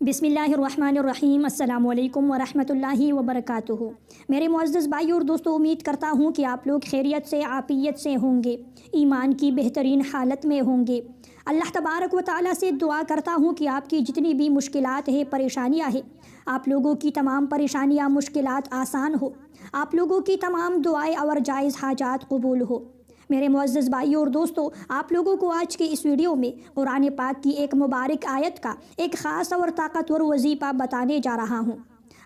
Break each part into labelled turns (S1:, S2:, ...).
S1: बिस्मिल्लाहिर्रहमानिर्रहीम। अस्सलामु अलैकुम वरहमतुल्लाहि वबरकातुहू। मेरे मुअज़्ज़ज़ भाई और दोस्तों, उम्मीद करता हूँ कि आप लोग खैरियत से आफ़ियत से होंगे, ईमान की बेहतरीन हालत में होंगे। अल्लाह तबारक व तआला से दुआ करता हूँ कि आपकी जितनी भी मुश्किलात है, परेशानियाँ हैं, आप लोगों की तमाम परेशानियाँ मुश्किलात आसान हो, आप लोगों की तमाम दुआएँ और जायज़ हाजात कबूल हो। मेरे मुअज़्ज़ज़ भाई और दोस्तों, आप लोगों को आज के इस वीडियो में कुरान पाक की एक मुबारक आयत का एक ख़ास और ताकतवर वजीफ़ा बताने जा रहा हूँ।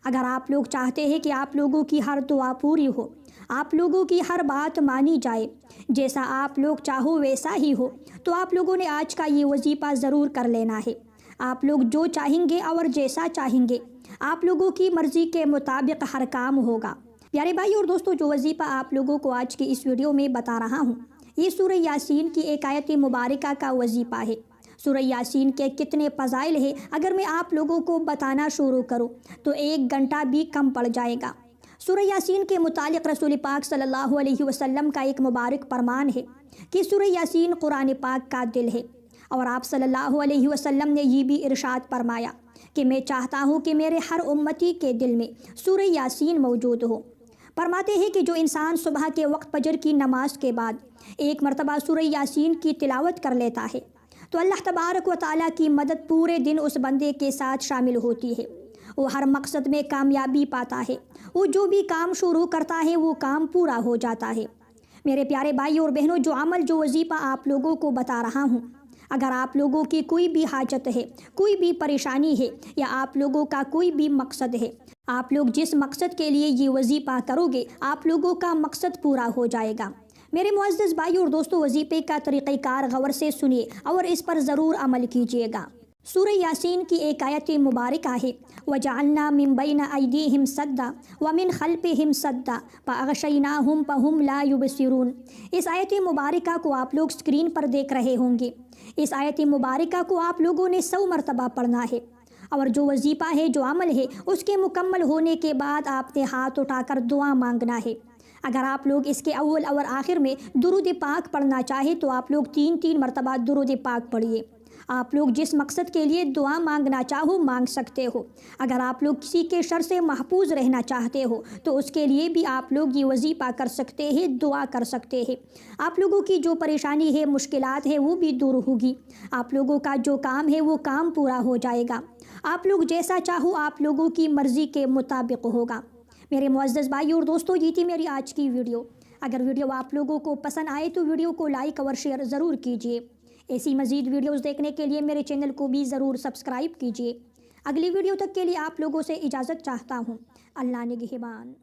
S1: अगर आप लोग चाहते हैं कि आप लोगों की हर दुआ पूरी हो, आप लोगों की हर बात मानी जाए, जैसा आप लोग चाहो वैसा ही हो, तो आप लोगों ने आज का ये वजीफ़ा ज़रूर कर लेना है। आप लोग जो चाहेंगे और जैसा चाहेंगे, आप लोगों की मर्ज़ी के मुताबिक हर काम होगा। प्यारे भाई और दोस्तों, जो वजीफ़ा आप लोगों को आज के इस वीडियो में बता रहा हूँ, ये सूरह यासीन की एक आयत मुबारका का वजीफ़ा है। सूरह यासीन के कितने फ़ज़ाइल हैं, अगर मैं आप लोगों को बताना शुरू करूँ तो 1 घंटा भी कम पड़ जाएगा। सूरह यासीन के मुतालिक रसूल पाक सल्लल्लाहु अलैहि वसल्लम का एक मुबारक फरमान है कि सूरह यासीन कुरान पाक का दिल है, और आप सल्लल्लाहु अलैहि वसल्लम ने ये भी इरशाद फरमाया कि मैं चाहता हूँ कि मेरे हर उम्मती के दिल में सूरह यासीन मौजूद हो। फरमाते हैं कि जो इंसान सुबह के वक्त फजर की नमाज के बाद एक मरतबा सूरह यासीन की तिलावत कर लेता है, तो अल्लाह तबारक व तआला की मदद पूरे दिन उस बंदे के साथ शामिल होती है। वो हर मकसद में कामयाबी पाता है, वो जो भी काम शुरू करता है वो काम पूरा हो जाता है। मेरे प्यारे भाई और बहनों, जो अमल, जो वजीफ़ा आप लोगों को बता रहा हूँ, अगर आप लोगों की कोई भी हाजत है, कोई भी परेशानी है, या आप लोगों का कोई भी मकसद है, आप लोग जिस मकसद के लिए ये वजीफ़ा करोगे, आप लोगों का मकसद पूरा हो जाएगा। मेरे मुअज़्ज़ज़ भाई और दोस्तों, वजीफ़े का तरीक़ाकार गौर से सुनिए और इस पर ज़रूर अमल कीजिएगा। सूरह यासीन की एक आयत मुबारका है, वजअलना मिन बैन अयदीहिम सद्दा व मिन खल्फिहिम सद्दा फअग़शयनाहुम फहुम ला युबसिरून। इस आयत मुबारका को आप लोग स्क्रीन पर देख रहे होंगे। इस आयत मुबारका को आप लोगों ने 100 मरतबा पढ़ना है, और जो वजीफ़ा है, जो अमल है, उसके मुकम्मल होने के बाद आपने हाथ उठाकर दुआ मांगना है। अगर आप लोग इसके अव्वल और आखिर में दुरूद पाक पढ़ना चाहें तो आप लोग 3-3 मरतबा दुरूद पाक पढ़िए। आप लोग जिस मकसद के लिए दुआ मांगना चाहो मांग सकते हो। अगर आप लोग किसी के शर से महफूज रहना चाहते हो तो उसके लिए भी आप लोग ये वजीफ़ा कर सकते हैं, दुआ कर सकते हैं। आप लोगों की जो परेशानी है, मुश्किलात है, वो भी दूर होगी। आप लोगों का जो काम है वो काम पूरा हो जाएगा। आप लोग जैसा चाहो आप लोगों की मर्ज़ी के मुताबिक होगा। मेरे मुअज़्ज़ज़ भाई और दोस्तों, ये थी मेरी आज की वीडियो। अगर वीडियो आप लोगों को पसंद आए तो वीडियो को लाइक और शेयर ज़रूर कीजिए। ऐसी मज़ीद वीडियोज़ देखने के लिए मेरे चैनल को भी ज़रूर सब्सक्राइब कीजिए। अगली वीडियो तक के लिए आप लोगों से इजाज़त चाहता हूँ। अल्लाह निगहबान।